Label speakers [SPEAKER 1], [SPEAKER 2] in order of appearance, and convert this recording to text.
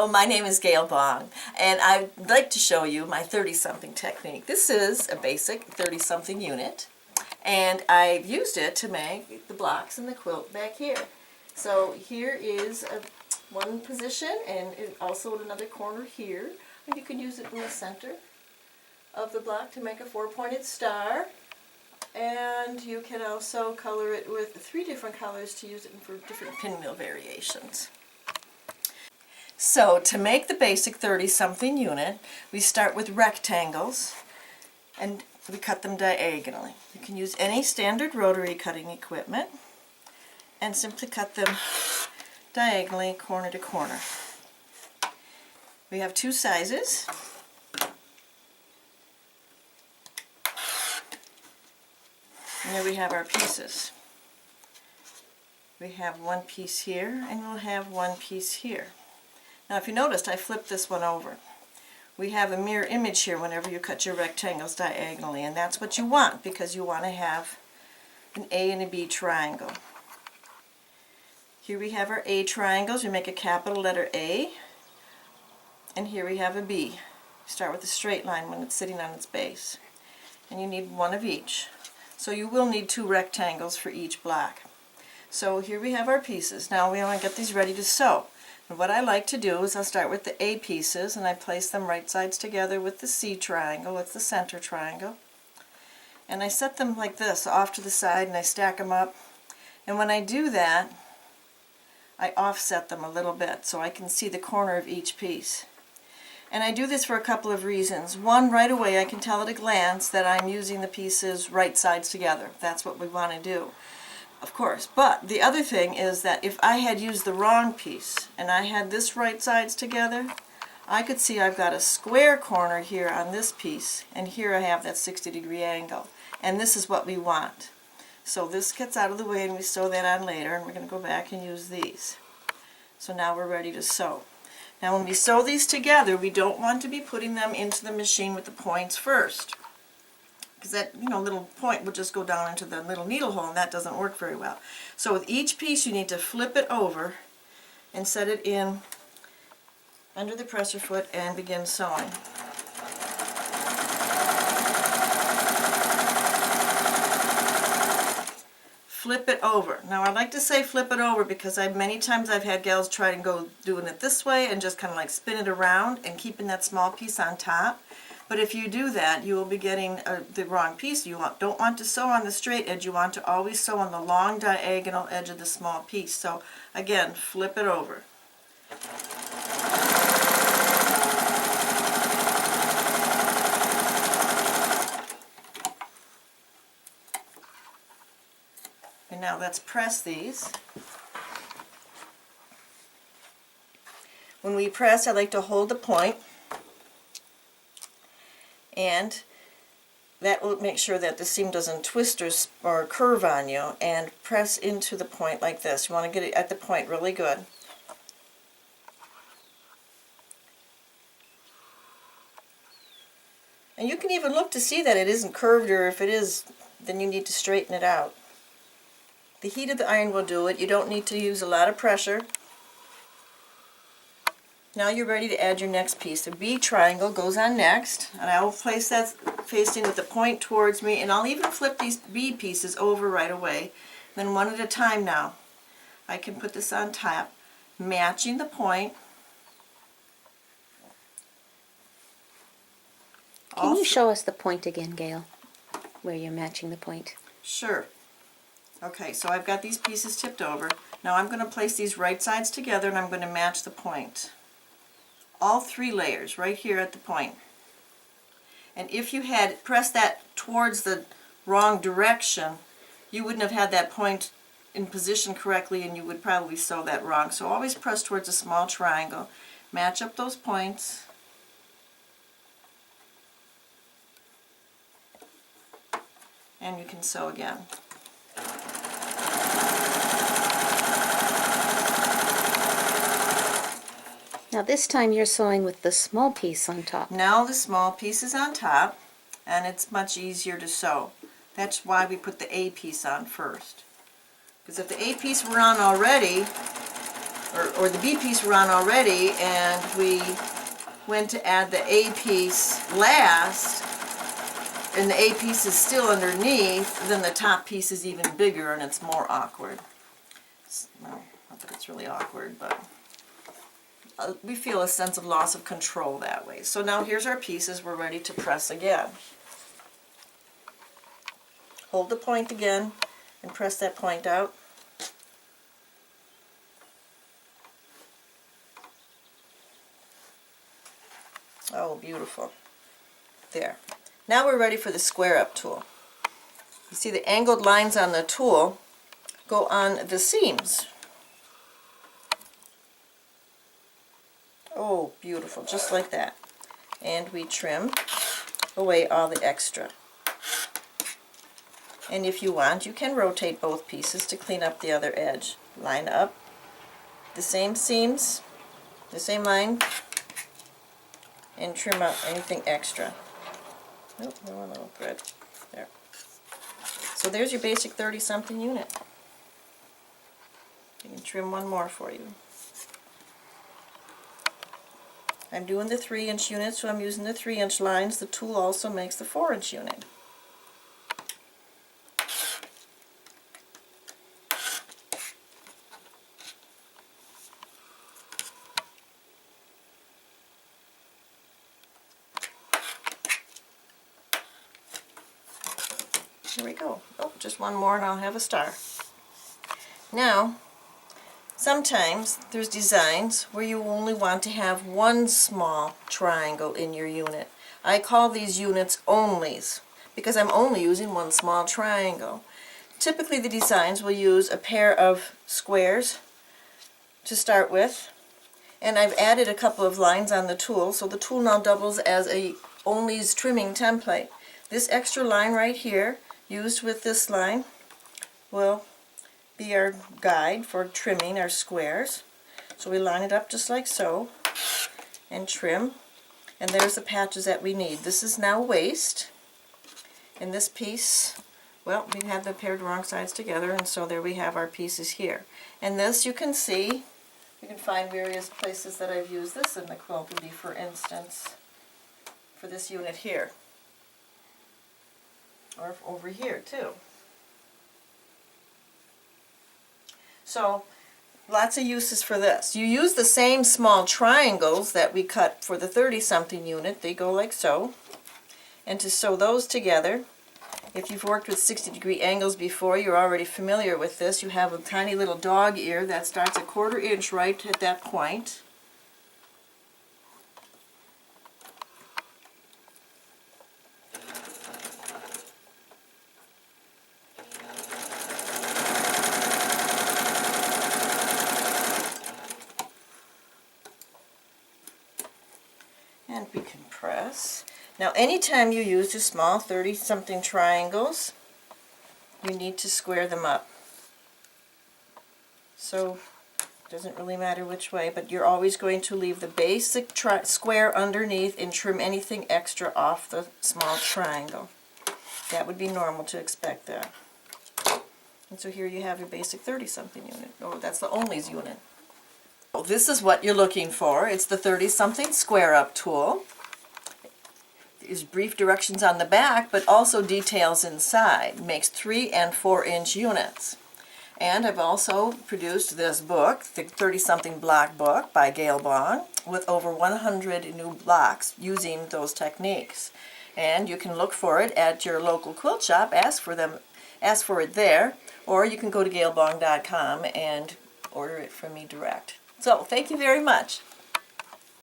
[SPEAKER 1] Hello, my name is Gail Bong, and I'd like to show you my 30-something technique. This is a basic 30-something unit, and I've used it to make the blocks in the quilt back here. So here is one position, and also in another corner here. And you can use it in the center of the block to make a four-pointed star. And you can also color it with 3 different colors to use it for different pinwheel variations. So to make the basic 30-something unit, we start with rectangles and we cut them diagonally. You can use any standard rotary cutting equipment and simply cut them diagonally corner to corner. We have 2 sizes. And there we have our pieces. We have one piece here and we'll have one piece here. Now if you noticed, I flipped this one over. We have a mirror image here whenever you cut your rectangles diagonally, and that's what you want because you want to have an A and a B triangle. Here we have our A triangles. We make a capital letter A, and here we have a B. Start with a straight line when it's sitting on its base. And you need one of each. So you will need 2 rectangles for each block. So here we have our pieces. Now we want to get these ready to sew. And what I like to do is I'll start with the A pieces and I place them right sides together with the C triangle, it's the center triangle. And I set them like this off to the side and I stack them up. And when I do that, I offset them a little bit so I can see the corner of each piece. And I do this for a couple of reasons. One, right away I can tell at a glance that I'm using the pieces right sides together. That's what we want to do, of course. But the other thing is that if I had used the wrong piece and I had this right sides together, I could see I've got a square corner here on this piece, and here I have that 60-degree angle. And this is what we want. So this gets out of the way and we sew that on later, and we're going to go back and use these. So now we're ready to sew. Now when we sew these together, we don't want to be putting them into the machine with the points first, because that little point will just go down into the little needle hole, and that doesn't work very well. So with each piece you need to flip it over and set it in under the presser foot and begin sewing. Flip it over. Now I like to say flip it over because many times I've had gals try and go doing it this way and just kind of like spin it around and keeping that small piece on top. But if you do that, you will be getting the wrong piece. You don't want to sew on the straight edge. You want to always sew on the long diagonal edge of the small piece. So again, flip it over. And now let's press these. When we press, I like to hold the point, and that will make sure that the seam doesn't twist or curve on you, and press into the point like this. You want to get it at the point really good. And you can even look to see that it isn't curved, or if it is, then you need to straighten it out. The heat of the iron will do it. You don't need to use a lot of pressure. Now you're ready to add your next piece. The B triangle goes on next, and I will place that facing with the point towards me, and I'll even flip these B pieces over right away. Then one at a time now. I can put this on top, matching the point.
[SPEAKER 2] Can you show us the point again, Gail, where you're matching the point?
[SPEAKER 1] Sure. Okay, so I've got these pieces tipped over. Now I'm going to place these right sides together and I'm going to match the point. All 3 layers right here at the point. And if you had pressed that towards the wrong direction, you wouldn't have had that point in position correctly, and you would probably sew that wrong. So always press towards a small triangle. Match up those points. And you can sew again.
[SPEAKER 2] Now this time you're sewing with the small piece on top.
[SPEAKER 1] Now the small piece is on top, and it's much easier to sew. That's why we put the A piece on first. Because if the A piece were on already, or the B piece we're on already, and we went to add the A piece last, and the A piece is still underneath, then the top piece is even bigger and it's more awkward. Well, not that it's really awkward, but we feel a sense of loss of control that way. So now here's our pieces, we're ready to press again. Hold the point again and press that point out. Oh, beautiful. There. Now we're ready for the square up tool. You see the angled lines on the tool go on the seams. Oh, beautiful, just like that. And we trim away all the extra. And if you want, you can rotate both pieces to clean up the other edge. Line up the same seams, the same line, and trim out anything extra. Nope, no one little thread. There. So there's your basic 30-something unit. I can trim one more for you. I'm doing the 3-inch unit, so I'm using the 3-inch lines. The tool also makes the 4-inch unit. Here we go. Oh, just one more and I'll have a star. Now, sometimes there's designs where you only want to have one small triangle in your unit. I call these units onlys because I'm only using one small triangle. Typically the designs will use a pair of squares to start with, and I've added a couple of lines on the tool, so the tool now doubles as a onlys trimming template. This extra line right here, used with this line, will be our guide for trimming our squares. So we line it up just like so and trim, and there's the patches that we need. This is now waist, and this piece, well, we had them paired wrong sides together, and so there we have our pieces here. And this, you can see, you can find various places that I've used this in the quilt. Would be, for instance, for this unit here, or over here too. So lots of uses for this. You use the same small triangles that we cut for the 30-something unit. They go like so. And to sew those together, if you've worked with 60-degree angles before, you're already familiar with this. You have a tiny little dog ear that starts a 1/4 inch right at that point. And we can press. Now anytime you use the small 30-something triangles, you need to square them up. So it doesn't really matter which way, but you're always going to leave the basic square underneath and trim anything extra off the small triangle. That would be normal to expect that. And so here you have your basic 30-something unit. Oh, that's the onlys unit. Well, this is what you're looking for. It's the 30-something Square Up tool. There's brief directions on the back, but also details inside. It makes 3- and 4-inch units. And I've also produced this book, the 30-something block book by Gail Bong, with over 100 new blocks using those techniques. And you can look for it at your local quilt shop, ask for it there, or you can go to gailbong.com and order it from me direct. So, thank you very much.